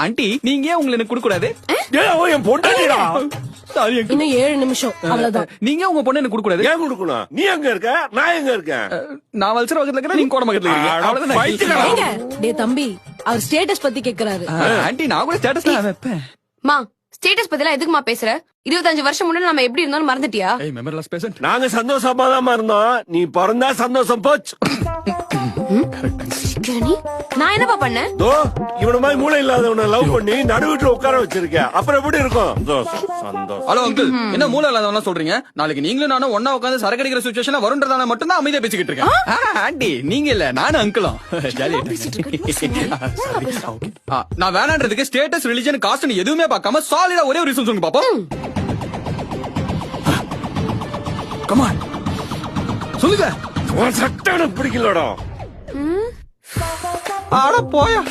Aunty நீங்க ஏன் உங்களை எனக்கு கொடுக்க கூடாது? ஏய், அவன் என் பொண்டாட்டிடா. Sorry uncle. இன்னும் 7 நிமிஷம் அவ்வளவுதான். நீங்க உங்க பொண்ணு எனக்கு கொடுக்க கூடாது. ஏன் கொடுக்கணும்? நீ எங்க இருக்க, நான் எங்க இருக்கேன்? நான் வல்சர பக்கத்துல இருக்கேன், நீங்க கோட பக்கத்துல இருக்கீங்க. அட, அவ்வளவுதான். பைத்தியக்காரா. ஏங்க, டேய் தம்பி, அவர் ஸ்டேட்டஸ் பத்தி கேக்குறாரு. ஆண்டி நான் கூட ஸ்டேட்டஸ் தான் வைப்பேன். மா ஸ்டேட்டஸ் பத்திலாம் எதுக்குமா பேசுற? 25 வருஷம் முன்னாடி நம்ம எப்படி இருந்தாலும் மறந்துட்டியா? ஏய் மெமரிலெஸ் பேஷண்ட். நாங்க சந்தோஷமா தான் இருந்தோம். நீ பிறந்தா சந்தோஷம் போச்சு. நான் என்னப்பா பண்ணேன்? தோ இவன மாதிரி மூளை இல்லாதவனை லவ் பண்ணி நடுவுல உட்கார வச்சிருக்க. அப்புறம் எப்படி இருக்கும்? சந்தோஷம். ஹலோ அங்கிள், என்ன மூளை இல்லாதவனா சொல்றீங்க? நாளைக்கு நீங்களும் நானும் ஒண்ணா உட்கார்ந்து சரக்கு அடிக்கிற சிச்சுவேஷன்ல வரும்ன்றதால மட்டும் தான் அமைதியா பேசிக்கிட்டு இருக்கேன். ஆண்டி நீங்க இல்ல, நானும் அங்கிளும் ஜாலியா நான் வேணான்றதுக்கு ஸ்டேட்டஸ், ரிலிஜன், காஸ்ட் எதுவுமே பார்க்காம சாலிடா ஒரே ஒரு ரீசன் சொல்லுங்க பாப்போம். கமான் சொல்லுங்க. உன் சட்டை எனக்கு பிடிக்கலடா. ஆட போயா.